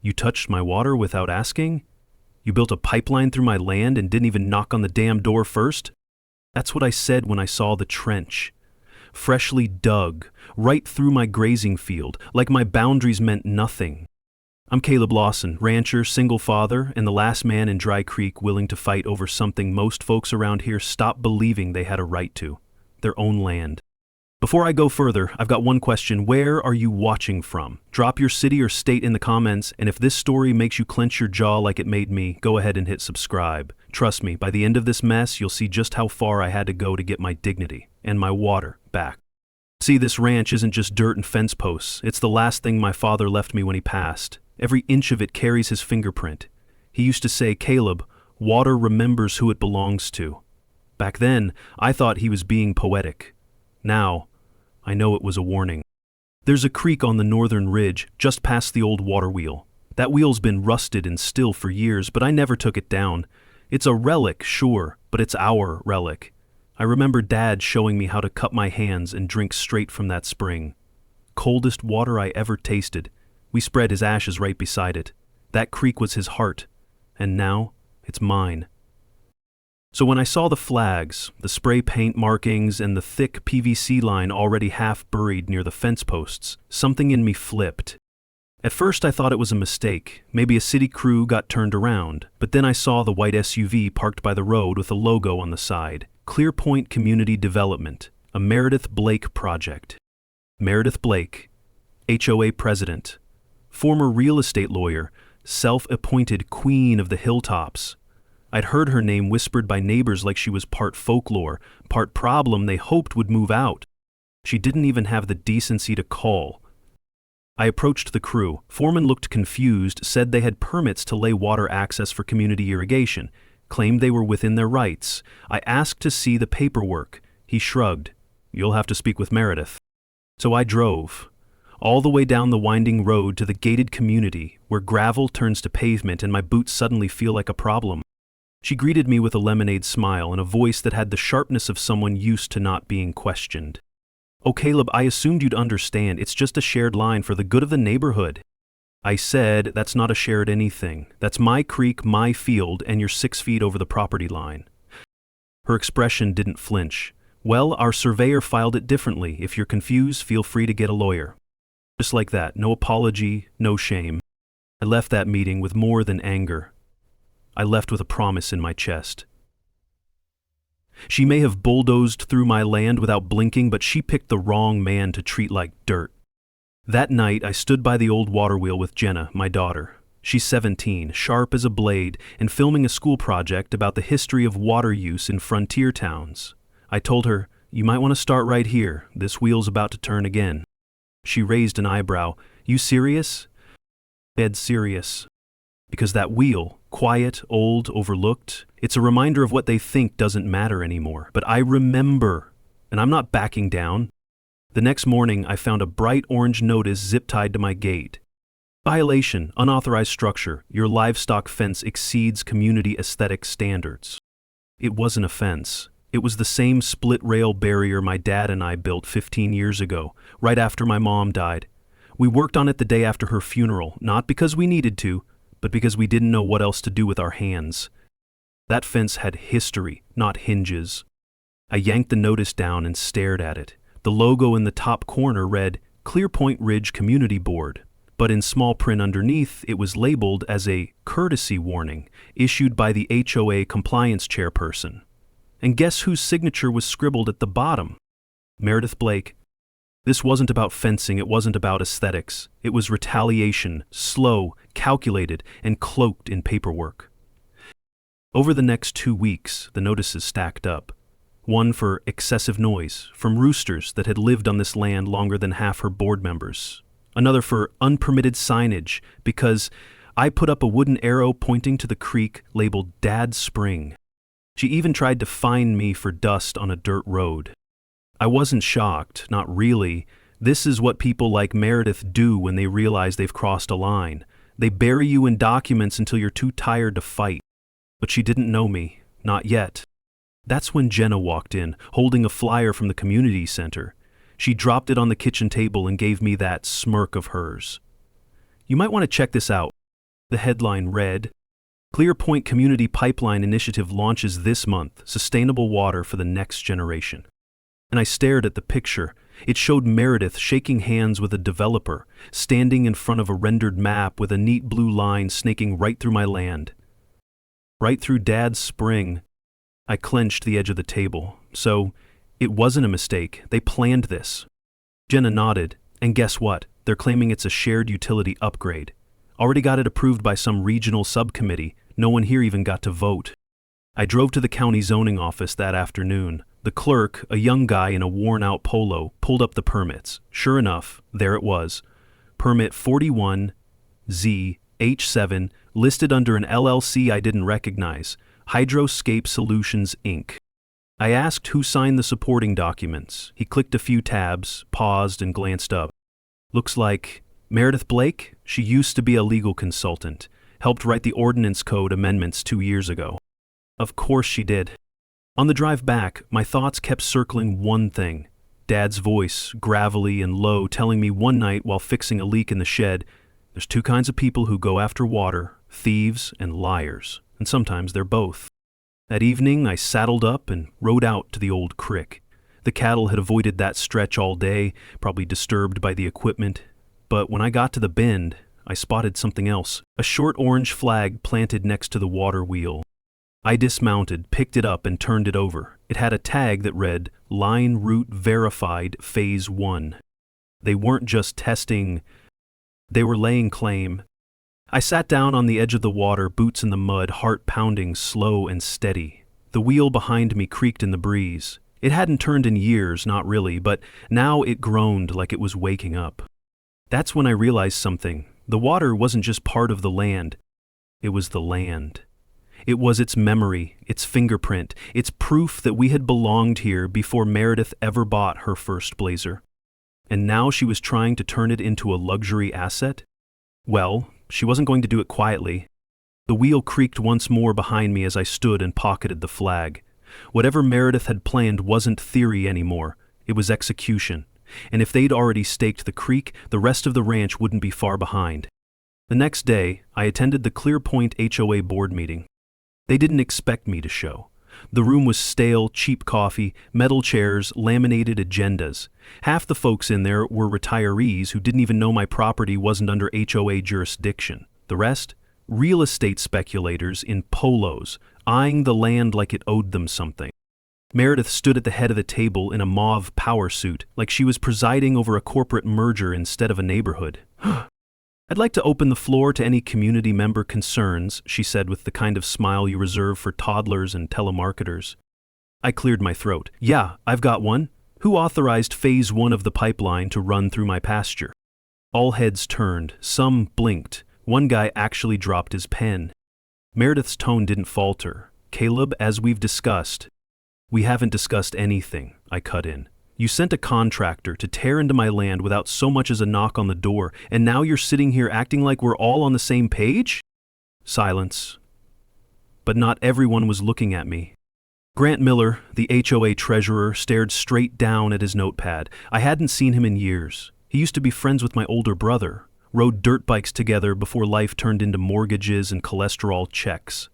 You touched my water without asking? You built a pipeline through my land and didn't even knock on the damn door first? That's what I said when I saw the trench. Freshly dug, right through my grazing field, like my boundaries meant nothing. I'm Caleb Lawson, rancher, single father, and the last man in Dry Creek willing to fight over something most folks around here stopped believing they had a right to: their own land. Before I go further, I've got one question. Where are you watching from? Drop your city or state in the comments, and if this story makes you clench your jaw like it made me, go ahead and hit subscribe. Trust me, by the end of this mess, you'll see just how far I had to go to get my dignity and my water back. See, this ranch isn't just dirt and fence posts. It's the last thing my father left me when he passed. Every inch of it carries his fingerprint. He used to say, "Caleb, water remembers who it belongs to." Back then, I thought he was being poetic. Now, I know it was a warning. There's a creek on the northern ridge, just past the old water wheel. That wheel's been rusted and still for years, but I never took it down. It's a relic, sure, but it's our relic. I remember Dad showing me how to cup my hands and drink straight from that spring. Coldest water I ever tasted. We spread his ashes right beside it. That creek was his heart, and now it's mine. So when I saw the flags, the spray paint markings, and the thick PVC line already half buried near the fence posts, something in me flipped. At first I thought it was a mistake. Maybe a city crew got turned around, but then I saw the white SUV parked by the road with a logo on the side: Clearpoint Community Development, a Meredith Blake project. Meredith Blake, HOA president, former real estate lawyer, self-appointed queen of the hilltops. I'd heard her name whispered by neighbors like she was part folklore, part problem they hoped would move out. She didn't even have the decency to call. I approached the crew. Foreman looked confused, said they had permits to lay water access for community irrigation, claimed they were within their rights. I asked to see the paperwork. He shrugged. "You'll have to speak with Meredith." So I drove all the way down the winding road to the gated community where gravel turns to pavement and my boots suddenly feel like a problem. She greeted me with a lemonade smile and a voice that had the sharpness of someone used to not being questioned. "Oh, Caleb, I assumed you'd understand. It's just a shared line for the good of the neighborhood." I said, "That's not a shared anything. That's my creek, my field, and you're 6 feet over the property line." Her expression didn't flinch. "Well, our surveyor filed it differently. If you're confused, feel free to get a lawyer." Just like that, no apology, no shame. I left that meeting with more than anger. I left with a promise in my chest. She may have bulldozed through my land without blinking, but she picked the wrong man to treat like dirt. That night, I stood by the old water wheel with Jenna, my daughter. She's 17, sharp as a blade, and filming a school project about the history of water use in frontier towns. I told her, "You might want to start right here. This wheel's about to turn again." She raised an eyebrow. "You serious?" Dead serious. Because that wheel, quiet, old, overlooked, it's a reminder of what they think doesn't matter anymore. But I remember, and I'm not backing down. The next morning, I found a bright orange notice zip-tied to my gate. "Violation, unauthorized structure. Your livestock fence exceeds community aesthetic standards." It wasn't a fence. It was the same split-rail barrier my dad and I built 15 years ago, right after my mom died. We worked on it the day after her funeral, not because we needed to, but because we didn't know what else to do with our hands. That fence had history, not hinges. I yanked the notice down and stared at it. The logo in the top corner read, "Clearpoint Ridge Community Board," but in small print underneath, it was labeled as a courtesy warning issued by the HOA compliance chairperson. And guess whose signature was scribbled at the bottom? Meredith Blake. This wasn't about fencing, it wasn't about aesthetics. It was retaliation, slow, calculated, and cloaked in paperwork. Over the next 2 weeks, the notices stacked up. One for excessive noise, from roosters that had lived on this land longer than half her board members. Another for unpermitted signage, because I put up a wooden arrow pointing to the creek labeled Dad's Spring. She even tried to fine me for dust on a dirt road. I wasn't shocked, not really. This is what people like Meredith do when they realize they've crossed a line. They bury you in documents until you're too tired to fight. But she didn't know me, not yet. That's when Jenna walked in, holding a flyer from the community center. She dropped it on the kitchen table and gave me that smirk of hers. "You might want to check this out. The headline read, Clear Point Community Pipeline Initiative launches this month, sustainable water for the next generation. And I stared at the picture. It showed Meredith shaking hands with a developer, standing in front of a rendered map with a neat blue line snaking right through my land. Right through Dad's spring. I clenched the edge of the table. So, it wasn't a mistake. They planned this. Jenna nodded, and guess what? They're claiming it's a shared utility upgrade. Already got it approved by some regional subcommittee. No one here even got to vote. I drove to the county zoning office that afternoon. The clerk, a young guy in a worn-out polo, pulled up the permits. Sure enough, there it was. Permit 41Z-H7, listed under an LLC I didn't recognize, Hydroscape Solutions, Inc. I asked who signed the supporting documents. He clicked a few tabs, paused, and glanced up. Looks like Meredith Blake? She used to be a legal consultant. Helped write the ordinance code amendments 2 years ago. Of course she did. On the drive back, my thoughts kept circling one thing. Dad's voice, gravelly and low, telling me one night while fixing a leak in the shed, there's 2 kinds of people who go after water, thieves and liars, and sometimes they're both. That evening, I saddled up and rode out to the old crick. The cattle had avoided that stretch all day, probably disturbed by the equipment. But when I got to the bend, I spotted something else, a short orange flag planted next to the water wheel. I dismounted, picked it up, and turned it over. It had a tag that read, Line Route Verified Phase 1. They weren't just testing, they were laying claim. I sat down on the edge of the water, boots in the mud, heart pounding, slow and steady. The wheel behind me creaked in the breeze. It hadn't turned in years, not really, but now it groaned like it was waking up. That's when I realized something. The water wasn't just part of the land. It was the land. It was its memory, its fingerprint, its proof that we had belonged here before Meredith ever bought her first blazer. And now she was trying to turn it into a luxury asset? Well, she wasn't going to do it quietly. The wheel creaked once more behind me as I stood and pocketed the flag. Whatever Meredith had planned wasn't theory anymore. It was execution. And if they'd already staked the creek, the rest of the ranch wouldn't be far behind. The next day, I attended the Clear Point HOA board meeting. They didn't expect me to show. The room was stale, cheap coffee, metal chairs, laminated agendas. Half the folks in there were retirees who didn't even know my property wasn't under HOA jurisdiction. The rest? Real estate speculators in polos, eyeing the land like it owed them something. Meredith stood at the head of the table in a mauve power suit, like she was presiding over a corporate merger instead of a neighborhood. I'd like to open the floor to any community member concerns, she said with the kind of smile you reserve for toddlers and telemarketers. I cleared my throat. Yeah, I've got one. Who authorized Phase 1 of the pipeline to run through my pasture? All heads turned. Some blinked. One guy actually dropped his pen. Meredith's tone didn't falter. Caleb, as we've discussed. We haven't discussed anything, I cut in. You sent a contractor to tear into my land without so much as a knock on the door, and now you're sitting here acting like we're all on the same page? Silence. But not everyone was looking at me. Grant Miller, the HOA treasurer, stared straight down at his notepad. I hadn't seen him in years. He used to be friends with my older brother, rode dirt bikes together before life turned into mortgages and cholesterol checks.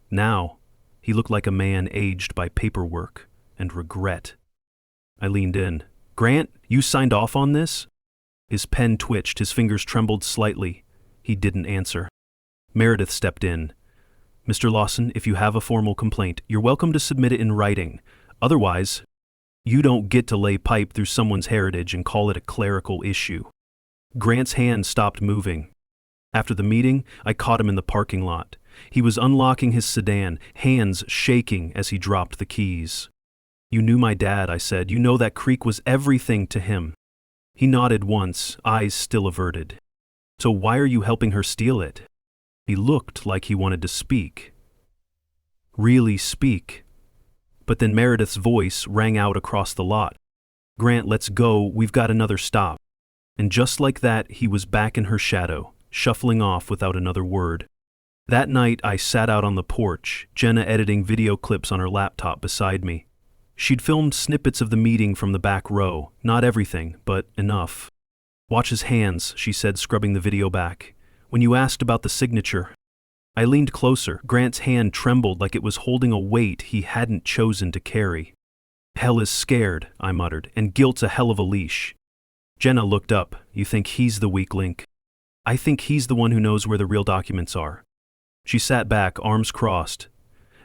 Now, he looked like a man aged by paperwork and regret. I leaned in. Grant, you signed off on this? His pen twitched, his fingers trembled slightly. He didn't answer. Meredith stepped in. Mr. Lawson, if you have a formal complaint, you're welcome to submit it in writing. Otherwise, you don't get to lay pipe through someone's heritage and call it a clerical issue. Grant's hand stopped moving. After the meeting, I caught him in the parking lot. He was unlocking his sedan, hands shaking as he dropped the keys. You knew my dad, I said. You know that creek was everything to him. He nodded once, eyes still averted. So why are you helping her steal it? He looked like he wanted to speak. Really speak. But then Meredith's voice rang out across the lot. Grant, let's go, we've got another stop. And just like that, he was back in her shadow, shuffling off without another word. That night, I sat out on the porch, Jenna editing video clips on her laptop beside me. She'd filmed snippets of the meeting from the back row, not everything, but enough. Watch his hands, she said, scrubbing the video back. When you asked about the signature, I leaned closer. Grant's hand trembled like it was holding a weight he hadn't chosen to carry. Hell is scared, I muttered, and guilt's a hell of a leash. Jenna looked up. You think he's the weak link? I think he's the one who knows where the real documents are. She sat back, arms crossed.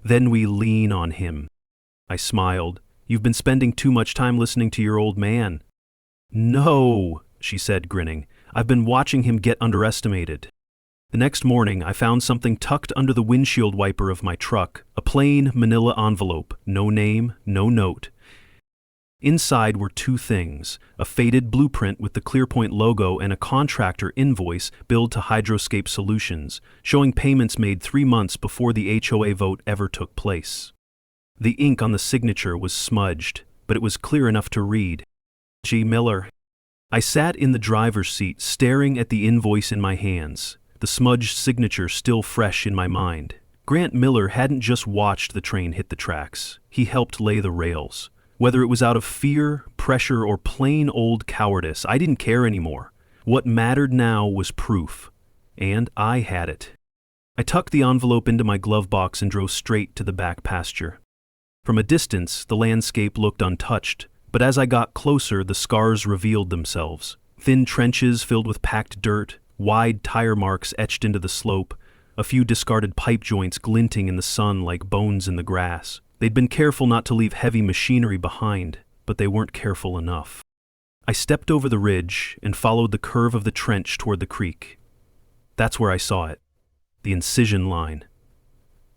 Then we lean on him. I smiled. You've been spending too much time listening to your old man. No, she said, grinning. I've been watching him get underestimated. The next morning, I found something tucked under the windshield wiper of my truck, a plain manila envelope, no name, no note. Inside were two things, a faded blueprint with the ClearPoint logo and a contractor invoice billed to Hydroscape Solutions, showing payments made 3 months before the HOA vote ever took place. The ink on the signature was smudged, but it was clear enough to read. G. Miller. I sat in the driver's seat, staring at the invoice in my hands, the smudged signature still fresh in my mind. Grant Miller hadn't just watched the train hit the tracks. He helped lay the rails. Whether it was out of fear, pressure, or plain old cowardice, I didn't care anymore. What mattered now was proof, and I had it. I tucked the envelope into my glove box and drove straight to the back pasture. From a distance, the landscape looked untouched, but as I got closer, the scars revealed themselves. Thin trenches filled with packed dirt, wide tire marks etched into the slope, a few discarded pipe joints glinting in the sun like bones in the grass. They'd been careful not to leave heavy machinery behind, but they weren't careful enough. I stepped over the ridge and followed the curve of the trench toward the creek. That's where I saw it, the incision line.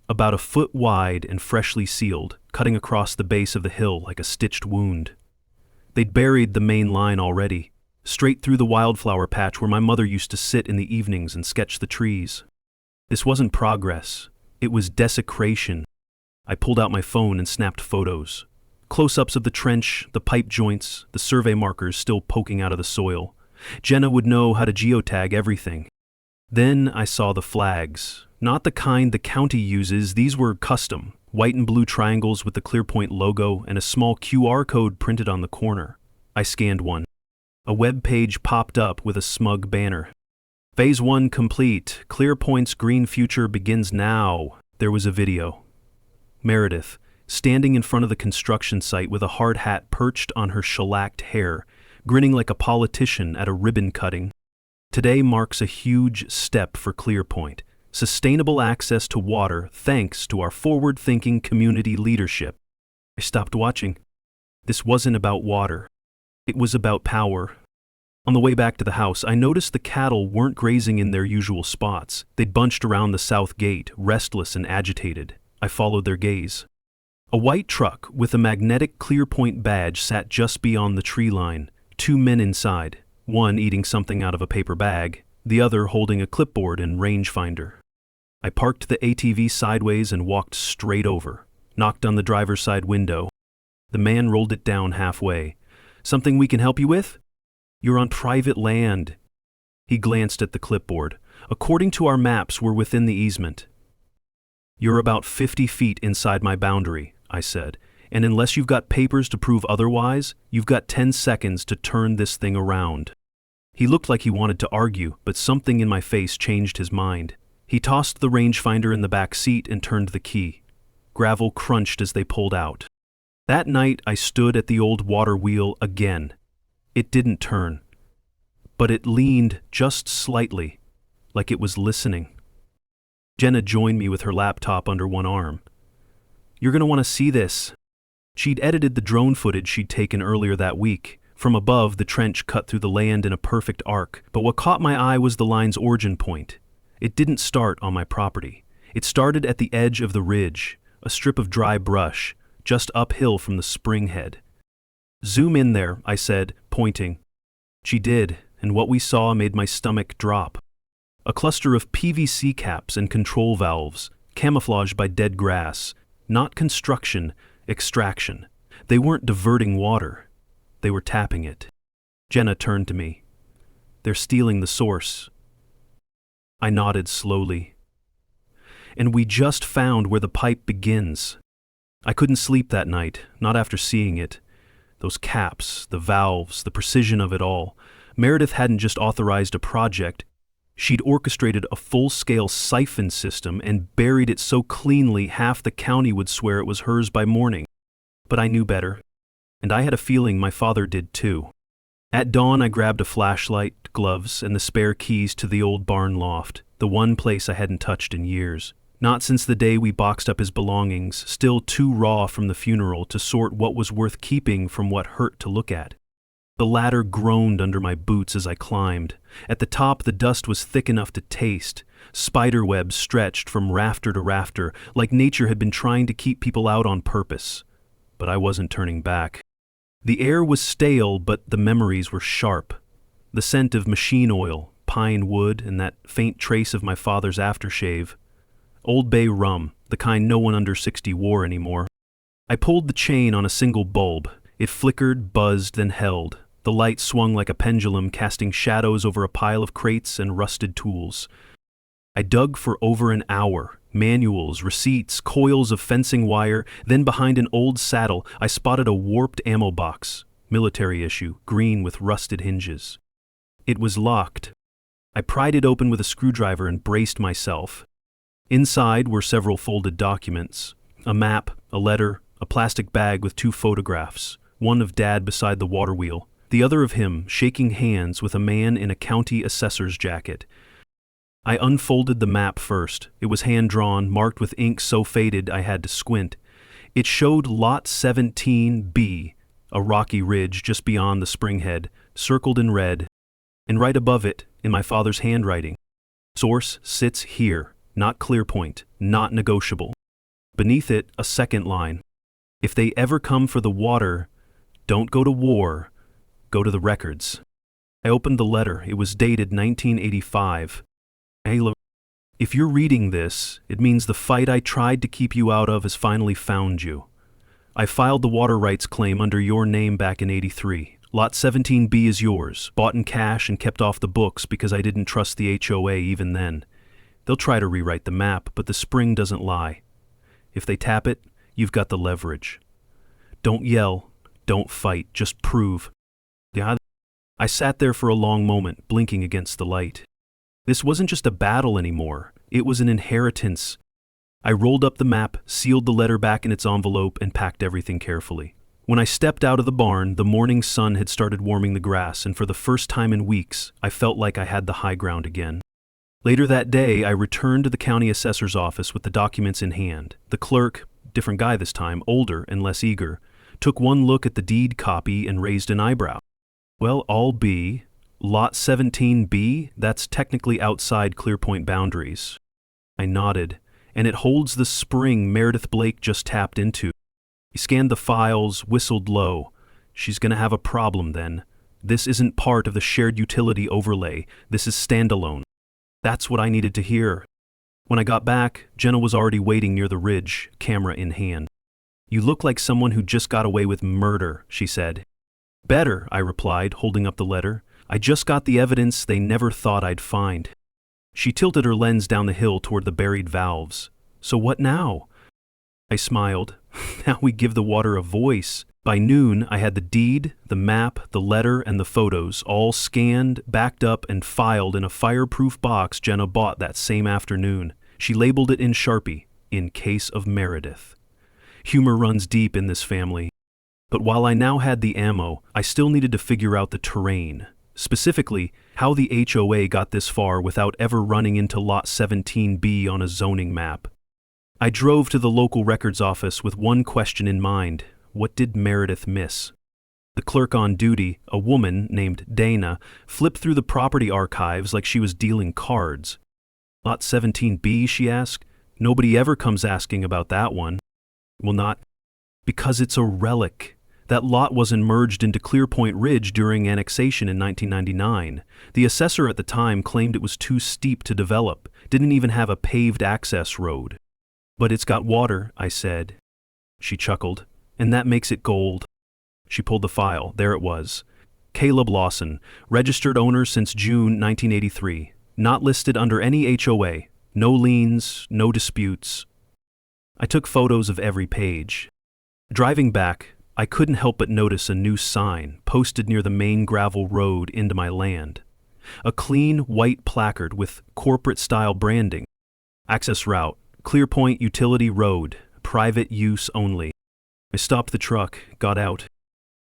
About a foot wide and freshly sealed, cutting across the base of the hill like a stitched wound. They'd buried the main line already, straight through the wildflower patch where my mother used to sit in the evenings and sketch the trees. This wasn't progress, it was desecration. I pulled out my phone and snapped photos. Close-ups of the trench, the pipe joints, the survey markers still poking out of the soil. Jenna would know how to geotag everything. Then I saw the flags. Not the kind the county uses, these were custom. White and blue triangles with the ClearPoint logo and a small QR code printed on the corner. I scanned one. A web page popped up with a smug banner. Phase 1 complete. ClearPoint's green future begins now. There was a video. Meredith, standing in front of the construction site with a hard hat perched on her shellacked hair, grinning like a politician at a ribbon cutting. Today marks a huge step for ClearPoint. Sustainable access to water thanks to our forward-thinking community leadership. I stopped watching. This wasn't about water. It was about power. On the way back to the house, I noticed the cattle weren't grazing in their usual spots. They'd bunched around the south gate, restless and agitated. I followed their gaze. A white truck with a magnetic ClearPoint badge sat just beyond the tree line. 2 men inside, one eating something out of a paper bag, the other holding a clipboard and rangefinder. I parked the ATV sideways and walked straight over, knocked on the driver's side window. The man rolled it down halfway. Something we can help you with? You're on private land. He glanced at the clipboard. According to our maps, we're within the easement. You're about 50 feet inside my boundary, I said, and unless you've got papers to prove otherwise, you've got 10 seconds to turn this thing around. He looked like he wanted to argue, but something in my face changed his mind. He tossed the rangefinder in the back seat and turned the key. Gravel crunched as they pulled out. That night, I stood at the old water wheel again. It didn't turn, but it leaned just slightly, like it was listening. Jenna joined me with her laptop under one arm. You're going to want to see this. She'd edited the drone footage she'd taken earlier that week. From above, the trench cut through the land in a perfect arc, but what caught my eye was the line's origin point. It didn't start on my property. It started at the edge of the ridge, a strip of dry brush, just uphill from the spring head. Zoom in there, I said, pointing. She did, and what we saw made my stomach drop. A cluster of PVC caps and control valves, camouflaged by dead grass. Not construction, extraction. They weren't diverting water. They were tapping it. Jenna turned to me. They're stealing the source. I nodded slowly. And we just found where the pipe begins. I couldn't sleep that night, not after seeing it. Those caps, the valves, the precision of it all. Meredith hadn't just authorized a project. She'd orchestrated a full-scale siphon system and buried it so cleanly half the county would swear it was hers by morning. But I knew better, and I had a feeling my father did too. At dawn, I grabbed a flashlight, gloves, and the spare keys to the old barn loft, the one place I hadn't touched in years. Not since the day we boxed up his belongings, still too raw from the funeral to sort what was worth keeping from what hurt to look at. The ladder groaned under my boots as I climbed. At the top, the dust was thick enough to taste. Spiderwebs stretched from rafter to rafter, like nature had been trying to keep people out on purpose. But I wasn't turning back. The air was stale, but the memories were sharp. The scent of machine oil, pine wood, and that faint trace of my father's aftershave. Old Bay rum, the kind no one under 60 wore anymore. I pulled the chain on a single bulb. It flickered, buzzed, then held. The light swung like a pendulum, casting shadows over a pile of crates and rusted tools. I dug for over an hour. Manuals, receipts, coils of fencing wire. Then behind an old saddle, I spotted a warped ammo box. Military issue, green with rusted hinges. It was locked. I pried it open with a screwdriver and braced myself. Inside were several folded documents. A map, a letter, a plastic bag with 2 photographs. One of Dad beside the water wheel, the other of him shaking hands with a man in a county assessor's jacket. I unfolded the map first. It was hand-drawn, marked with ink so faded I had to squint. It showed Lot 17B, a rocky ridge just beyond the springhead, circled in red, and right above it, in my father's handwriting, source sits here, not Clearpoint, not negotiable. Beneath it, a second line. If they ever come for the water, don't go to war, go to the records. I opened the letter. It was dated 1985. Hey, look, if you're reading this, it means the fight I tried to keep you out of has finally found you. I filed the water rights claim under your name back in '83. Lot 17B is yours, bought in cash and kept off the books because I didn't trust the HOA even then. They'll try to rewrite the map, but the spring doesn't lie. If they tap it, you've got the leverage. Don't yell, don't fight, just prove. Yeah, I sat there for a long moment, blinking against the light. This wasn't just a battle anymore. It was an inheritance. I rolled up the map, sealed the letter back in its envelope, and packed everything carefully. When I stepped out of the barn, the morning sun had started warming the grass, and for the first time in weeks, I felt like I had the high ground again. Later that day, I returned to the county assessor's office with the documents in hand. The clerk, different guy this time, older and less eager, took one look at the deed copy and raised an eyebrow. Well, I'll be. Lot 17B, that's technically outside Clearpoint boundaries. I nodded, and it holds the spring Meredith Blake just tapped into. He scanned the files, whistled low. She's gonna have a problem then. This isn't part of the shared utility overlay. This is standalone. That's what I needed to hear. When I got back, Jenna was already waiting near the ridge, camera in hand. You look like someone who just got away with murder, she said. Better, I replied, holding up the letter. I just got the evidence they never thought I'd find. She tilted her lens down the hill toward the buried valves. So what now? I smiled. Now we give the water a voice. By noon, I had the deed, the map, the letter, and the photos all scanned, backed up, and filed in a fireproof box Jenna bought that same afternoon. She labeled it in Sharpie, in case of Meredith. Humor runs deep in this family. But while I now had the ammo, I still needed to figure out the terrain. Specifically, how the HOA got this far without ever running into Lot 17B on a zoning map. I drove to the local records office with one question in mind. What did Meredith miss? The clerk on duty, a woman named Dana, flipped through the property archives like she was dealing cards. Lot 17B, she asked. Nobody ever comes asking about that one. Well, not because it's a relic. That lot wasn't merged into Clearpoint Ridge during annexation in 1999. The assessor at the time claimed it was too steep to develop, didn't even have a paved access road. But it's got water, I said. She chuckled. And that makes it gold. She pulled the file. There it was. Caleb Lawson, registered owner since June 1983. Not listed under any HOA. No liens, no disputes. I took photos of every page. Driving back, I couldn't help but notice a new sign posted near the main gravel road into my land. A clean, white placard with corporate-style branding. Access route, Clearpoint Utility Road, private use only. I stopped the truck, got out.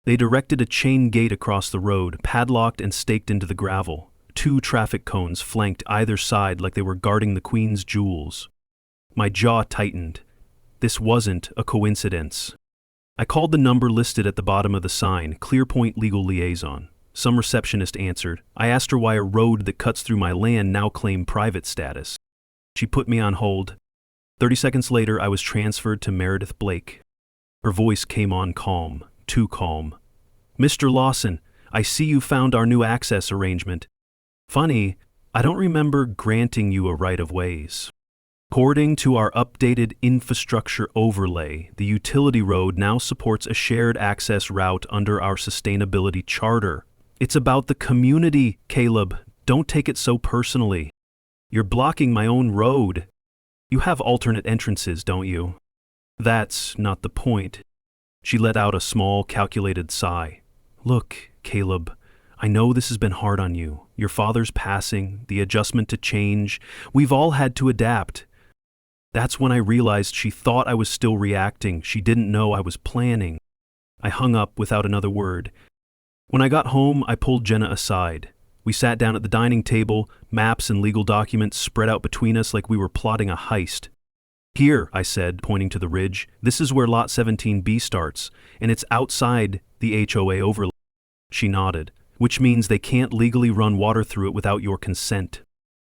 They directed a chain gate across the road, padlocked and staked into the gravel. 2 traffic cones flanked either side like they were guarding the Queen's jewels. My jaw tightened. This wasn't a coincidence. I called the number listed at the bottom of the sign, Clearpoint Legal Liaison. Some receptionist answered. I asked her why a road that cuts through my land now claimed private status. She put me on hold. 30 seconds later, I was transferred to Meredith Blake. Her voice came on calm, too calm. Mr. Lawson, I see you found our new access arrangement. Funny, I don't remember granting you a right-of-ways. According to our updated infrastructure overlay, the utility road now supports a shared access route under our sustainability charter. It's about the community, Caleb. Don't take it so personally. You're blocking my own road. You have alternate entrances, don't you? That's not the point. She let out a small, calculated sigh. Look, Caleb, I know this has been hard on you. Your father's passing, the adjustment to change. We've all had to adapt. That's when I realized she thought I was still reacting. She didn't know I was planning. I hung up without another word. When I got home, I pulled Jenna aside. We sat down at the dining table, maps and legal documents spread out between us like we were plotting a heist. Here, I said, pointing to the ridge, this is where Lot 17B starts, and it's outside the HOA overlay. She nodded, which means they can't legally run water through it without your consent.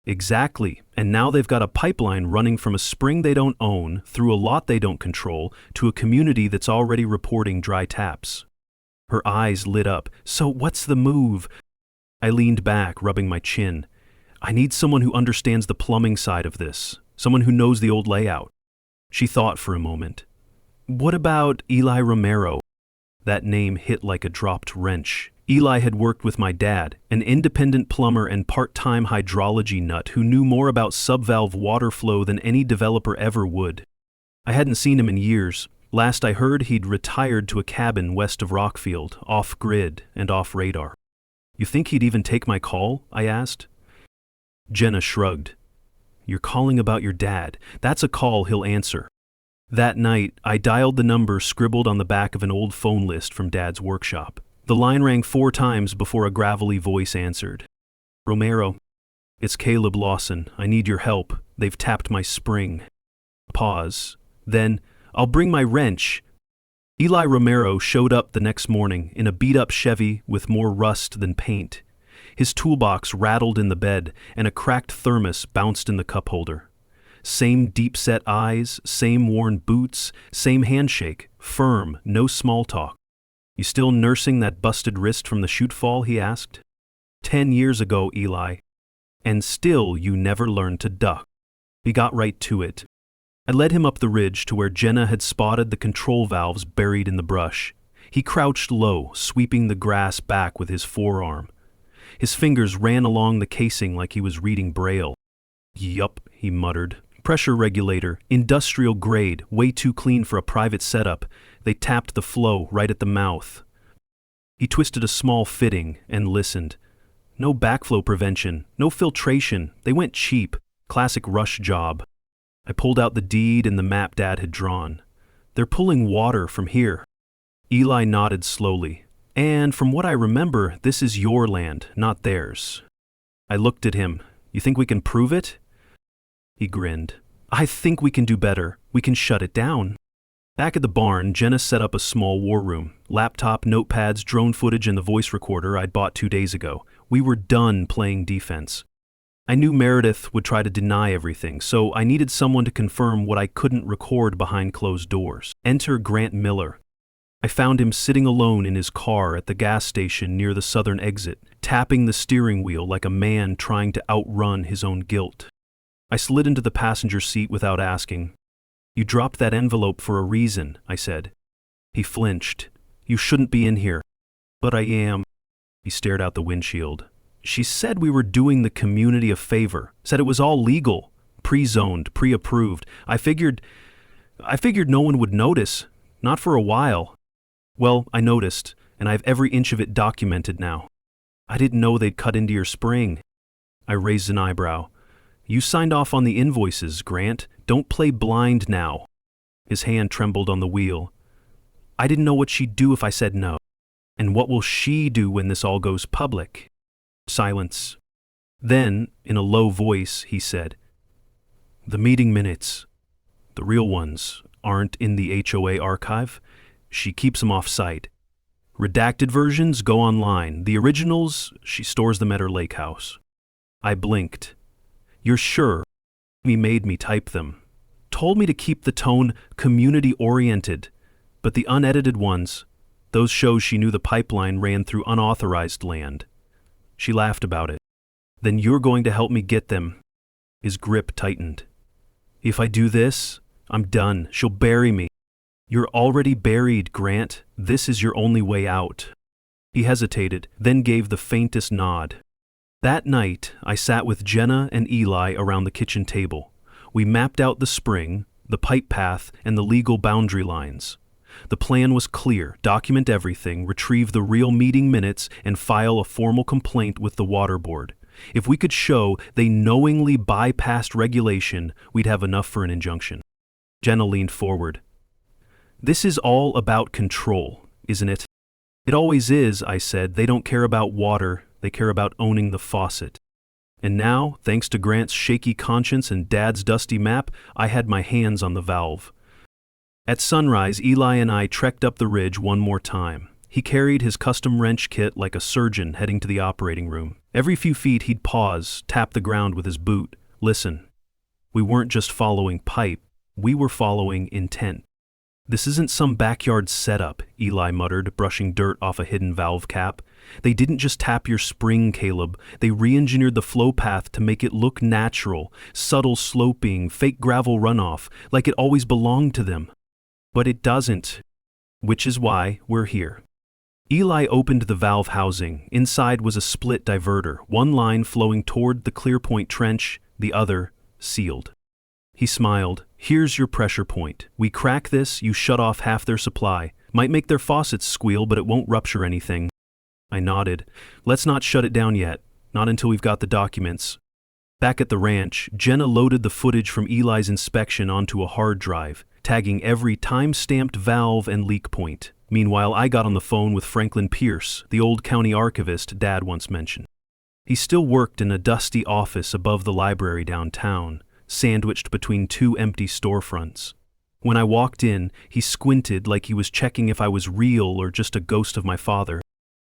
Exactly, and now they've got a pipeline running from a spring they don't own, through a lot they don't control, to a community that's already reporting dry taps. Her eyes lit up. So what's the move? I leaned back, rubbing my chin. I need someone who understands the plumbing side of this, someone who knows the old layout. She thought for a moment. What about Eli Romero? That name hit like a dropped wrench. Eli had worked with my dad, an independent plumber and part-time hydrology nut who knew more about subvalve water flow than any developer ever would. I hadn't seen him in years. Last I heard, he'd retired to a cabin west of Rockfield, off-grid and off-radar. You think he'd even take my call? I asked. Jenna shrugged. You're calling about your dad. That's a call he'll answer. That night, I dialed the number scribbled on the back of an old phone list from Dad's workshop. The line rang 4 times before a gravelly voice answered. Romero, it's Caleb Lawson. I need your help. They've tapped my spring. Pause. Then, I'll bring my wrench. Eli Romero showed up the next morning in a beat-up Chevy with more rust than paint. His toolbox rattled in the bed, and a cracked thermos bounced in the cup holder. Same deep-set eyes, same worn boots, same handshake, firm, no small talk. You still nursing that busted wrist from the chute fall? He asked. 10 years ago, Eli. And still you never learned to duck. He got right to it. I led him up the ridge to where Jenna had spotted the control valves buried in the brush. He crouched low, sweeping the grass back with his forearm. His fingers ran along the casing like he was reading Braille. Yup, he muttered. Pressure regulator, industrial grade, way too clean for a private setup. They tapped the flow right at the mouth. He twisted a small fitting and listened. No backflow prevention, no filtration. They went cheap. Classic rush job. I pulled out the deed and the map Dad had drawn. They're pulling water from here. Eli nodded slowly. And from what I remember, this is your land, not theirs. I looked at him. You think we can prove it? He grinned. I think we can do better. We can shut it down. Back at the barn, Jenna set up a small war room. Laptop, notepads, drone footage, and the voice recorder I'd bought 2 days ago. We were done playing defense. I knew Meredith would try to deny everything, so I needed someone to confirm what I couldn't record behind closed doors. Enter Grant Miller. I found him sitting alone in his car at the gas station near the southern exit, tapping the steering wheel like a man trying to outrun his own guilt. I slid into the passenger seat without asking. You dropped that envelope for a reason, I said. He flinched. You shouldn't be in here. But I am. He stared out the windshield. She said we were doing the community a favor, said it was all legal, pre-zoned, pre-approved. I figured no one would notice, not for a while. Well, I noticed, and I have every inch of it documented now. I didn't know they'd cut into your spring. I raised an eyebrow. You signed off on the invoices, Grant. Don't play blind now. His hand trembled on the wheel. I didn't know what she'd do if I said no. And what will she do when this all goes public? Silence. Then, in a low voice, he said, The meeting minutes, the real ones, aren't in the HOA archive. She keeps them off-site. Redacted versions go online. The originals, she stores them at her lake house. I blinked. You're sure? He made me type them. Told me to keep the tone community-oriented, but the unedited ones, those shows she knew the pipeline ran through unauthorized land. She laughed about it. Then you're going to help me get them. His grip tightened. If I do this, I'm done. She'll bury me. You're already buried, Grant. This is your only way out. He hesitated, then gave the faintest nod. That night, I sat with Jenna and Eli around the kitchen table. We mapped out the spring, the pipe path, and the legal boundary lines. The plan was clear: document everything, retrieve the real meeting minutes, and file a formal complaint with the water board. If we could show they knowingly bypassed regulation, we'd have enough for an injunction. Jenna leaned forward. This is all about control, isn't it? It always is, I said. They don't care about water, they care about owning the faucet. And now, thanks to Grant's shaky conscience and Dad's dusty map, I had my hands on the valve. At sunrise, Eli and I trekked up the ridge one more time. He carried his custom wrench kit like a surgeon heading to the operating room. Every few feet he'd pause, tap the ground with his boot. Listen. We weren't just following pipe, we were following intent. This isn't some backyard setup, Eli muttered, brushing dirt off a hidden valve cap. They didn't just tap your spring, Caleb. They re-engineered the flow path to make it look natural, subtle sloping, fake gravel runoff, like it always belonged to them. But it doesn't, which is why we're here. Eli opened the valve housing. Inside was a split diverter, one line flowing toward the Clearpoint trench, the other sealed. He smiled. Here's your pressure point. We crack this, you shut off half their supply. Might make their faucets squeal, but it won't rupture anything. I nodded. Let's not shut it down yet. Not until we've got the documents. Back at the ranch, Jenna loaded the footage from Eli's inspection onto a hard drive, tagging every time-stamped valve and leak point. Meanwhile, I got on the phone with Franklin Pierce, the old county archivist Dad once mentioned. He still worked in a dusty office above the library downtown, sandwiched between two empty storefronts. When I walked in, he squinted like he was checking if I was real or just a ghost of my father.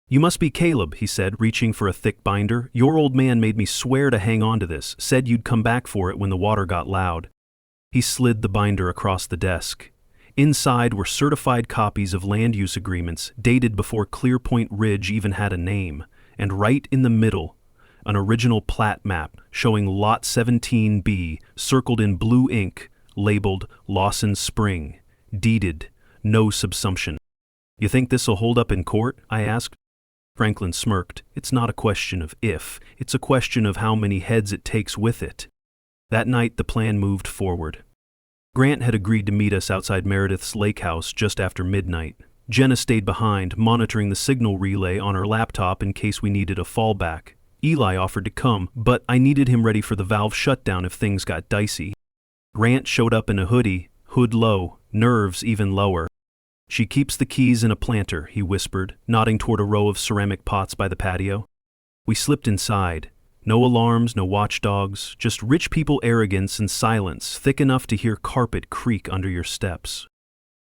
You must be Caleb, he said, reaching for a thick binder. Your old man made me swear to hang on to this, said you'd come back for it when the water got loud. He slid the binder across the desk. Inside were certified copies of land use agreements dated before Clearpoint Ridge even had a name, and right in the middle, an original plat map showing Lot 17B circled in blue ink, labeled Lawson Spring, deeded, no subsumption. You think this'll hold up in court? I asked. Franklin smirked. It's not a question of if, it's a question of how many heads it takes with it. That night the plan moved forward. Grant had agreed to meet us outside Meredith's lake house just after midnight. Jenna stayed behind, monitoring the signal relay on her laptop in case we needed a fallback. Eli offered to come, but I needed him ready for the valve shutdown if things got dicey. Grant showed up in a hoodie, hood low, nerves even lower. She keeps the keys in a planter, he whispered, nodding toward a row of ceramic pots by the patio. We slipped inside. No alarms, no watchdogs, just rich people arrogance and silence thick enough to hear carpet creak under your steps.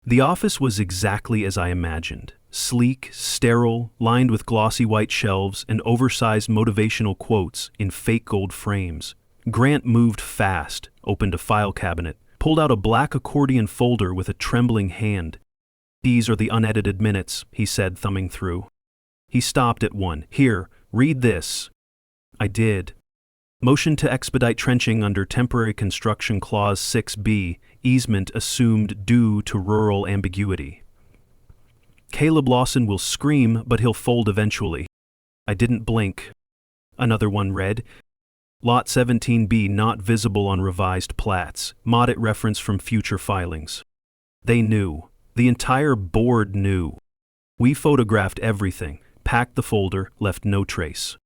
The office was exactly as I imagined. Sleek, sterile, lined with glossy white shelves and oversized motivational quotes in fake gold frames. Grant moved fast, opened a file cabinet, pulled out a black accordion folder with a trembling hand. These are the unedited minutes, he said, thumbing through. He stopped at one. Here, read this. I did. Motion to expedite trenching under Temporary Construction Clause 6B, easement assumed due to rural ambiguity. Caleb Lawson will scream, but he'll fold eventually. I didn't blink. Another one read, Lot 17B not visible on revised plats, mod it reference from future filings. They knew. The entire board knew. We photographed everything. packed the folder, left no trace.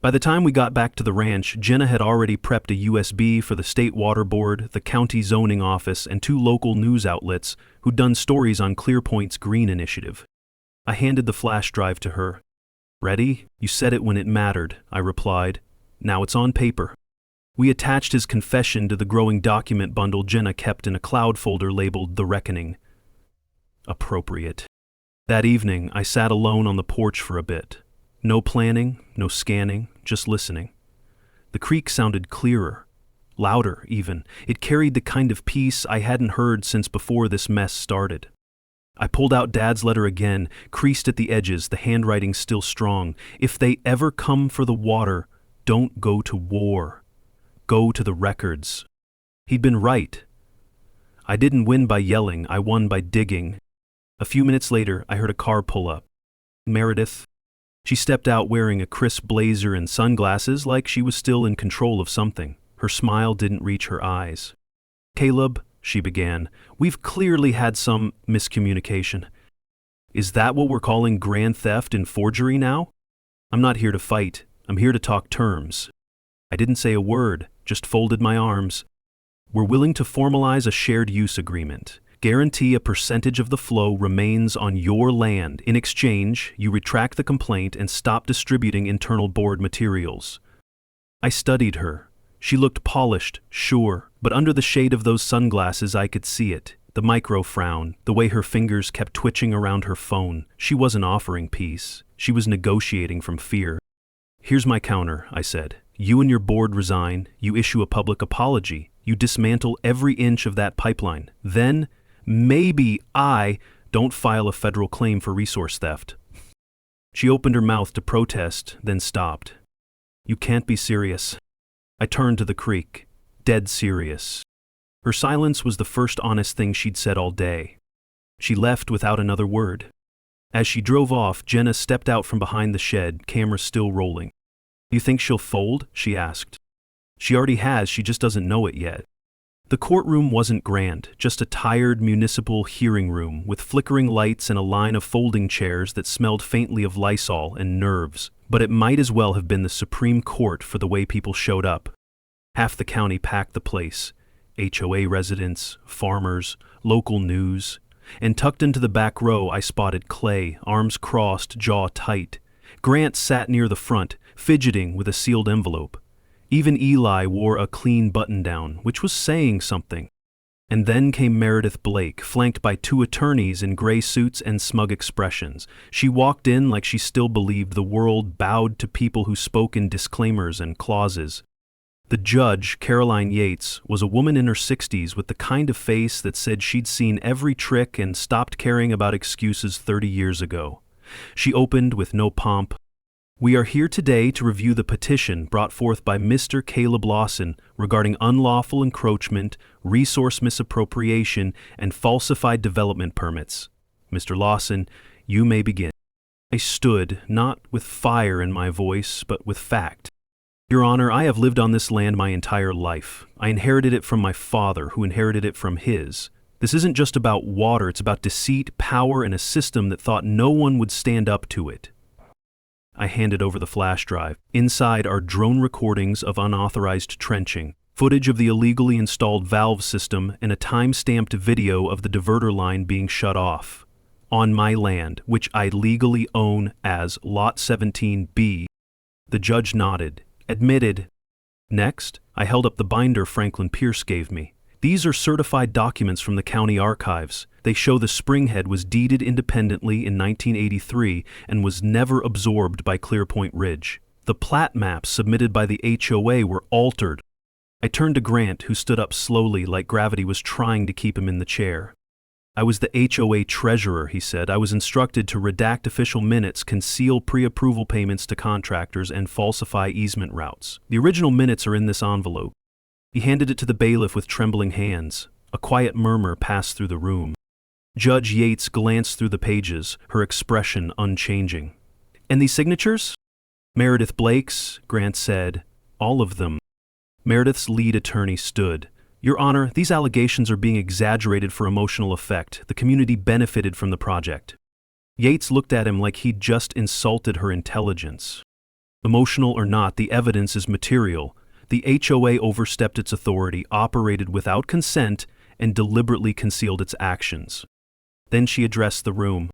By the time we got back to the ranch, Jenna had already prepped a USB for the state water board, the county zoning office, and 2 local news outlets who'd done stories on Clearpoint's green initiative. I handed the flash drive to her. "Ready? You said it when it mattered," I replied. "Now it's on paper." We attached his confession to the growing document bundle Jenna kept in a cloud folder labeled The Reckoning. Appropriate. That evening, I sat alone on the porch for a bit. No planning, no scanning, just listening. The creek sounded clearer, louder even. It carried the kind of peace I hadn't heard since before this mess started. I pulled out Dad's letter again, creased at the edges, the handwriting still strong. "If they ever come for the water, don't go to war. Go to the records." He'd been right. I didn't win by yelling, I won by digging. A few minutes later, I heard a car pull up. Meredith. She stepped out wearing a crisp blazer and sunglasses like she was still in control of something. Her smile didn't reach her eyes. "Caleb," she began, "we've clearly had some miscommunication. Is that what we're calling grand theft and forgery now? I'm not here to fight. I'm here to talk terms." I didn't say a word, just folded my arms. "We're willing to formalize a shared use agreement. Guarantee a percentage of the flow remains on your land. In exchange, you retract the complaint and stop distributing internal board materials." I studied her. She looked polished, sure, but under the shade of those sunglasses I could see it. The micro frown, the way her fingers kept twitching around her phone. She wasn't offering peace. She was negotiating from fear. "Here's my counter," I said. "You and your board resign, you issue a public apology, you dismantle every inch of that pipeline. Then, maybe I don't file a federal claim for resource theft." She opened her mouth to protest, then stopped. "You can't be serious." I turned to the creek, dead serious. Her silence was the first honest thing she'd said all day. She left without another word. As she drove off, Jenna stepped out from behind the shed, camera still rolling. "You think she'll fold?" she asked. "She already has, she just doesn't know it yet." The courtroom wasn't grand, just a tired municipal hearing room with flickering lights and a line of folding chairs that smelled faintly of Lysol and nerves, but it might as well have been the Supreme Court for the way people showed up. Half the county packed the place, HOA residents, farmers, local news, and tucked into the back row I spotted Clay, arms crossed, jaw tight. Grant sat near the front, fidgeting with a sealed envelope. Even Eli wore a clean button-down, which was saying something. And then came Meredith Blake, flanked by 2 attorneys in gray suits and smug expressions. She walked in like she still believed the world bowed to people who spoke in disclaimers and clauses. The judge, Caroline Yates, was a woman in her 60s with the kind of face that said she'd seen every trick and stopped caring about excuses 30 years ago. She opened with no pomp. "We are here today to review the petition brought forth by Mr. Caleb Lawson regarding unlawful encroachment, resource misappropriation, and falsified development permits. Mr. Lawson, you may begin." I stood, not with fire in my voice, but with fact. "Your Honor, I have lived on this land my entire life. I inherited it from my father, who inherited it from his. This isn't just about water, it's about deceit, power, and a system that thought no one would stand up to it." I handed over the flash drive. Inside are drone recordings of unauthorized trenching, footage of the illegally installed valve system, and a time-stamped video of the diverter line being shut off. On my land, which I legally own as Lot 17B. The judge nodded. Admitted. Next, I held up the binder Franklin Pierce gave me. "These are certified documents from the county archives. They show the springhead was deeded independently in 1983 and was never absorbed by Clearpoint Ridge. The plat maps submitted by the HOA were altered." I turned to Grant, who stood up slowly like gravity was trying to keep him in the chair. "I was the HOA treasurer," he said. "I was instructed to redact official minutes, conceal pre-approval payments to contractors, and falsify easement routes. The original minutes are in this envelope." He handed it to the bailiff with trembling hands. A quiet murmur passed through the room. Judge Yates glanced through the pages, her expression unchanging. "And these signatures?" "Meredith Blake's," Grant said. "All of them." Meredith's lead attorney stood. "Your Honor, these allegations are being exaggerated for emotional effect. The community benefited from the project." Yates looked at him like he'd just insulted her intelligence. Emotional or not, the evidence is material. The HOA overstepped its authority, operated without consent, and deliberately concealed its actions. Then she addressed the room.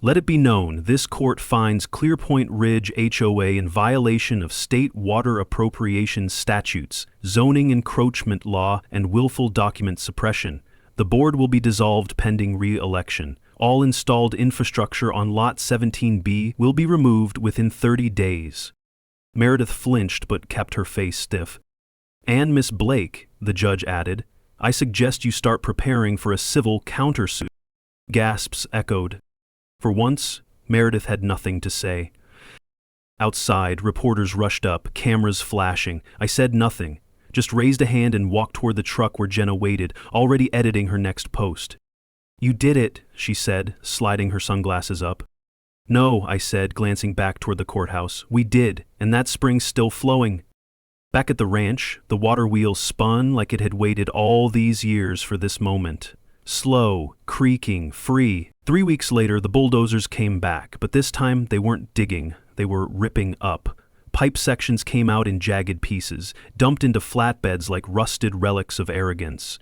Let it be known, this court finds Clearpoint Ridge HOA in violation of state water appropriation statutes, zoning encroachment law, and willful document suppression. The board will be dissolved pending re-election. All installed infrastructure on Lot 17B will be removed within 30 days. Meredith flinched but kept her face stiff. And Miss Blake, the judge added, I suggest you start preparing for a civil countersuit. Gasps echoed. For once, Meredith had nothing to say. Outside, reporters rushed up, cameras flashing. I said nothing, just raised a hand and walked toward the truck where Jenna waited, already editing her next post. You did it, she said, sliding her sunglasses up. No, I said, glancing back toward the courthouse. We did, and that spring's still flowing. Back at the ranch, the water wheel spun like it had waited all these years for this moment. Slow, creaking, free. 3 weeks later, the bulldozers came back, but this time they weren't digging, they were ripping up. Pipe sections came out in jagged pieces, dumped into flatbeds like rusted relics of arrogance.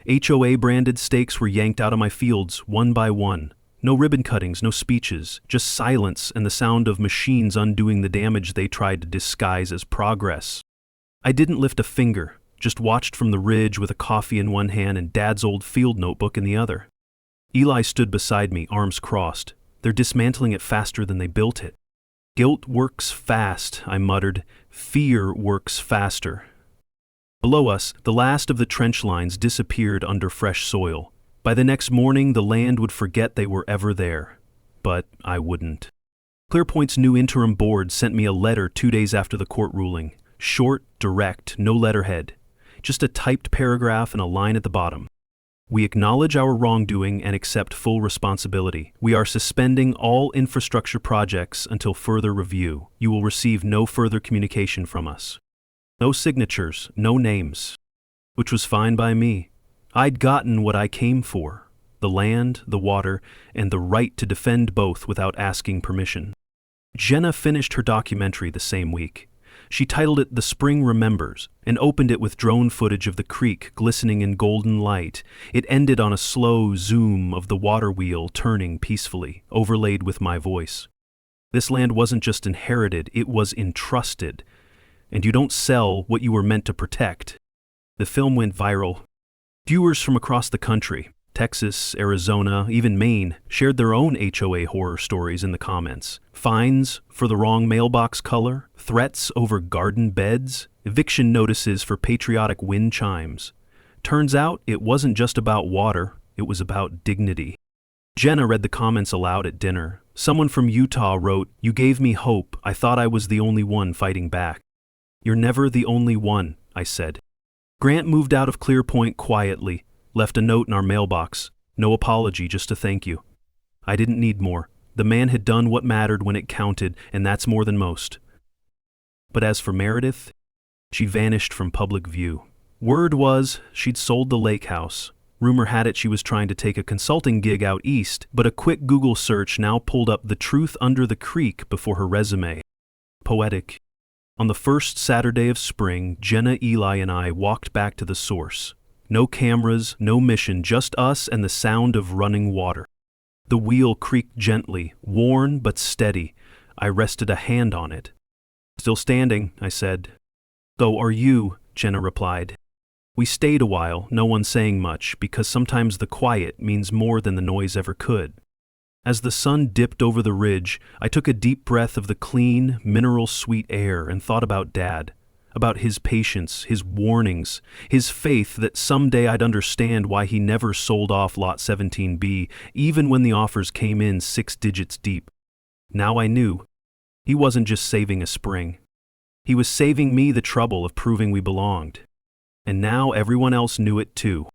HOA-branded stakes were yanked out of my fields, one by one. No ribbon cuttings, no speeches, just silence and the sound of machines undoing the damage they tried to disguise as progress. I didn't lift a finger, just watched from the ridge with a coffee in one hand and Dad's old field notebook in the other. Eli stood beside me, arms crossed. They're dismantling it faster than they built it. Guilt works fast, I muttered. Fear works faster. Below us, the last of the trench lines disappeared under fresh soil. By the next morning, the land would forget they were ever there. But I wouldn't. Clearpoint's new interim board sent me a letter 2 days after the court ruling. Short, direct, no letterhead. Just a typed paragraph and a line at the bottom. We acknowledge our wrongdoing and accept full responsibility. We are suspending all infrastructure projects until further review. You will receive no further communication from us. No signatures, no names. Which was fine by me. I'd gotten what I came for. The land, the water, and the right to defend both without asking permission. Jenna finished her documentary the same week. She titled it The Spring Remembers and opened it with drone footage of the creek glistening in golden light. It ended on a slow zoom of the water wheel turning peacefully, overlaid with my voice. This land wasn't just inherited, it was entrusted. And you don't sell what you were meant to protect. The film went viral. Viewers from across the country, Texas, Arizona, even Maine, shared their own HOA horror stories in the comments. Fines for the wrong mailbox color, threats over garden beds, eviction notices for patriotic wind chimes. Turns out it wasn't just about water, it was about dignity. Jenna read the comments aloud at dinner. Someone from Utah wrote, "You gave me hope. I thought I was the only one fighting back." "You're never the only one," I said. Grant moved out of Clearpoint quietly, left a note in our mailbox. No apology, just a thank you. I didn't need more. The man had done what mattered when it counted, and that's more than most. But as for Meredith, she vanished from public view. Word was she'd sold the lake house. Rumor had it she was trying to take a consulting gig out east, but a quick Google search now pulled up The Truth Under the Creek before her resume. Poetic. On the first Saturday of spring, Jenna, Eli, and I walked back to the source. No cameras, no mission, just us and the sound of running water. The wheel creaked gently, worn but steady. I rested a hand on it. "Still standing," I said. "So are you," Jenna replied. We stayed a while, no one saying much, because sometimes the quiet means more than the noise ever could. As the sun dipped over the ridge, I took a deep breath of the clean, mineral-sweet air and thought about Dad, about his patience, his warnings, his faith that someday I'd understand why he never sold off Lot 17B, even when the offers came in 6 digits deep. Now I knew. He wasn't just saving a spring. He was saving me the trouble of proving we belonged. And now everyone else knew it too.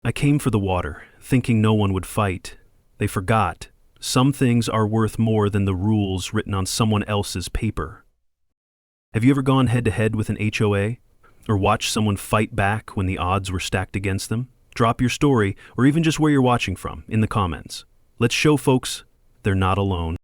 I came for the water, thinking no one would fight. They forgot. Some things are worth more than the rules written on someone else's paper. Have you ever gone head-to-head with an HOA? Or watched someone fight back when the odds were stacked against them? Drop your story, or even just where you're watching from, in the comments. Let's show folks they're not alone.